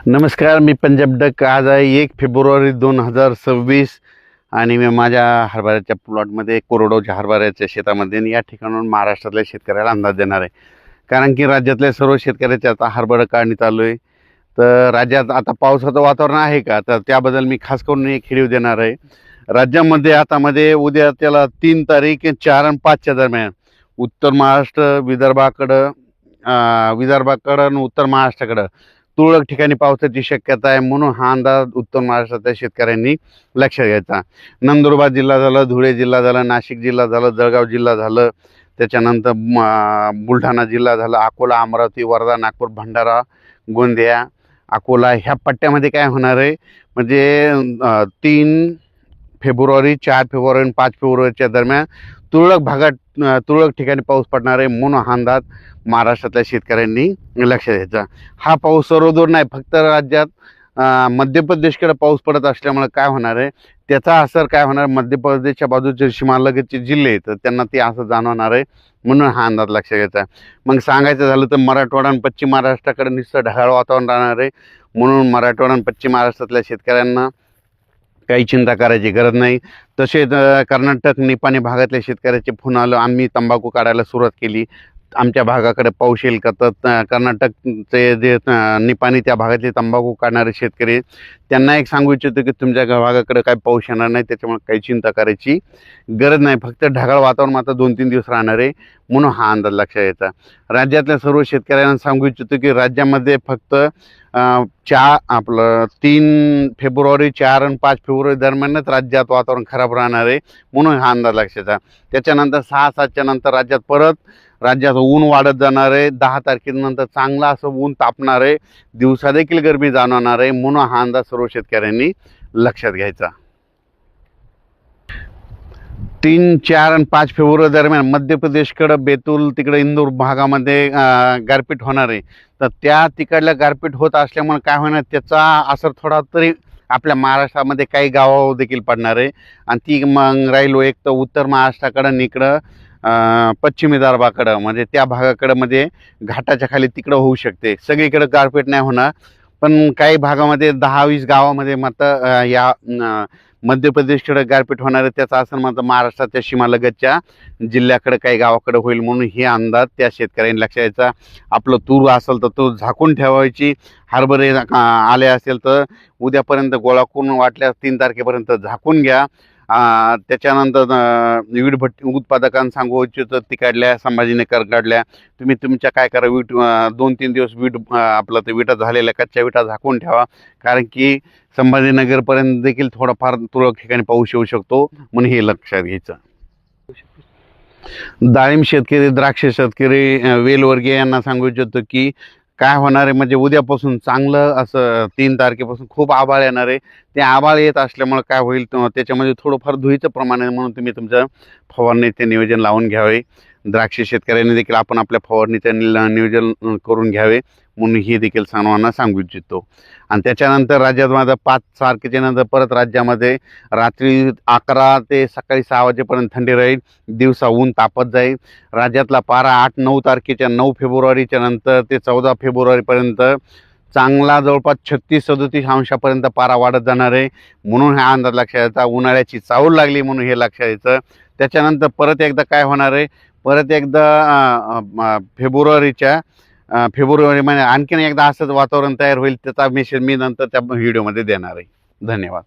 नमस्कार, मी पंजाब डक. आज आहे 1 फेब्रुवारी 2026 आणि मी माझ्या हरभऱ्याच्या प्लॉटमध्ये कोरडवाहूच्या हरभऱ्याच्या शेतामध्ये आणि या ठिकाणाहून महाराष्ट्रातल्या शेतकऱ्याला अंदाज देणार आहे. कारण की राज्यातल्या सर्व शेतकऱ्याचे आता हरभरा काढणी चालू आहे. तर राज्यात आता पावसाचं वातावरण आहे का, तर त्याबद्दल मी खास करून एक व्हिडिओ देणार आहे. राज्यामध्ये आता उद्या त्याला 3 तारीख 4 आणि 5च्या दरम्यान उत्तर महाराष्ट्र, विदर्भाकडं आणि उत्तर महाराष्ट्राकडं तुरळक ठिकाणी पावसाची शक्यता आहे. म्हणून हा अंदाज उत्तर महाराष्ट्रातल्या शेतकऱ्यांनी लक्षात घ्यायचा. नंदुरबार जिल्हा झालं, धुळे जिल्हा झालं, नाशिक जिल्हा झालं, जळगाव जिल्हा झालं, त्याच्यानंतर बुलढाणा जिल्हा झालं, अकोला, अमरावती, वर्धा, नागपूर, भंडारा, गोंदिया, अकोला ह्या पट्ट्यामध्ये काय होणार आहे म्हणजे 3 फेब्रुवारी, 4 फेब्रुवारी आणि 5 फेब्रुवारीच्या दरम्यान तुरळक ठिकाणी पाऊस पडणार आहे. म्हणून हा अंदाज महाराष्ट्रातल्या शेतकऱ्यांनी लक्षात घ्यायचा. हा पाऊस सर्वदूर नाही, फक्त राज्यात मध्य प्रदेशकडे पाऊस पडत असल्यामुळे काय होणार आहे, त्याचा असर काय होणार, मध्य प्रदेशच्या बाजूचे सीमालगतचे जिल्हे आहेत तर त्यांना ते असं जाणवणार आहे. म्हणून हा अंदाज लक्षात घ्यायचा. मग सांगायचं झालं तर मराठवाडा आणि पश्चिम महाराष्ट्राकडे नुसतं ढगाळ वातावरण राहणार आहे. म्हणून मराठवाडा आणि पश्चिम महाराष्ट्रातल्या शेतकऱ्यांना काही चिंता करायची गरज नाही. तसेच कर्नाटक, निपाणी भागातल्या शेतकऱ्याचे फोन आलं, आम्ही तंबाखू काढायला सुरुवात केली, आमच्या भागाकडे पाऊस येईल का. तर कर्नाटकचे जे निपाणी त्या भागातले तंबाखू काढणारे शेतकरी त्यांना एक सांगू इच्छितो की तुमच्या भागाकडे काही पाऊस येणार नाही, त्याच्यामुळे काही चिंता करायची गरज नाही. फक्त ढगाळ वातावरण आता 2-3 दिवस राहणार आहे. म्हणून हा अंदाज लक्षात घ्यायचा. राज्यातल्या सर्व शेतकऱ्यांना सांगू इच्छितो की राज्यामध्ये फक्त 3 फेब्रुवारी, 4 आणि 5 फेब्रुवारी दरम्यानच राज्यात वातावरण खराब राहणार आहे. म्हणून हा अंदाज लक्षात घ्यायचा. त्याच्यानंतर 6-7च्या नंतर राज्यात ऊन वाढत जाणार आहे. 10 तारखेनंतर चांगला असं ऊन तापणार आहे, दिवसा देखील गरमी जाणवणार आहे. म्हणून हा अंदाज सर्व शेतकऱ्यांनी लक्षात घ्यायचा. 3, 4 आणि 5 फेब्रुवारी दरम्यान मध्य प्रदेशकडं बेतूल तिकडे इंदूर भागामध्ये गारपीट होणार आहे. तर त्या तिकडल्या गारपीट होत असल्यामुळे काय होणार, त्याचा असर थोडा तरी आपल्या महाराष्ट्रामध्ये काही गावावर देखील पडणार आहे. आणि ती मग राहिलो एक तर उत्तर महाराष्ट्राकडं आणि इकडं पश्चिम विदर्भाकडं म्हणजे त्या भागाकडं मध्ये घाटाच्या खाली तिकडं होऊ शकते. सगळीकडं गारपीट नाही होणार, पण काही भागामध्ये 10-20 गावामध्ये मात्र या मध्य प्रदेशकडे गारपीट होणार आहे. त्याचा असर मात्र महाराष्ट्राच्या सीमालगतच्या जिल्ह्याकडे काही गावाकडे होईल. म्हणून हे अंदाज त्या शेतकऱ्यांनी लक्षात घ्यायचा. आपलं तूर असेल तर तो झाकून ठेवायची, हरभरे आले असेल तर उद्यापर्यंत गोळा करून वाटल्यास 3 तारखेपर्यंत झाकून घ्या. त्याच्यानंतर वीट भट्टी उत्पादकांना सांगू इच्छितो, तिकडल्या संभाजीनगर काढल्या तुम्ही तुमच्या काय करा, 2-3 दिवस आपलं ते विटा झालेल्या कच्च्या विटा झाकून ठेवा. कारण की संभाजीनगरपर्यंत देखील थोडाफार तुरळक ठिकाणी पाऊस येऊ शकतो. म्हणून हे लक्षात घ्यायचं. डाळिंब शेतकरी, द्राक्ष शेतकरी, वेलवर्गीय यांना सांगू इच्छितो की काय होणार आहे म्हणजे उद्यापासून चांगलं असं 3 तारखेपासून खूप आभाळ येणार आहे. ते आभाळ येत असल्यामुळे काय होईल, त्याच्यामध्ये थोडंफार धुळीचं प्रमाण आहे. म्हणून तुम्ही तुमचं फवारणीचे नियोजन लावून घ्यावे. द्राक्ष शेतकऱ्यांनी देखील आपण आपल्या फवारणीचे नियोजन करून घ्यावे. म्हणून ही देखील सर्वांना सांगू इच्छितो. आणि त्याच्यानंतर राज्यात माझं 5 तारखेच्या नंतर परत राज्यामध्ये रात्री 11 ते सकाळी 6 वाजेपर्यंत थंडी राहील, दिवसा ऊन तापत जाईल. राज्यातला पारा 8-9 तारखेच्या 9 फेब्रुवारीच्या नंतर ते 14 फेब्रुवारीपर्यंत चांगला जवळपास 36-37 अंशापर्यंत पारा वाढत जाणार आहे. म्हणून हा अंदाज लक्षात घ्यायचा. उन्हाळ्याची चाहूल लागली म्हणून हे लक्षात घ्यायचं. त्याच्यानंतर परत एकदा काय होणार आहे, परत एकदा फेब्रुवारी महिन्यात आणखीन एकदा असंच वातावरण तयार होईल. त्याचा मेसेज मी नंतर त्या व्हिडिओमध्ये देणार आहे. धन्यवाद.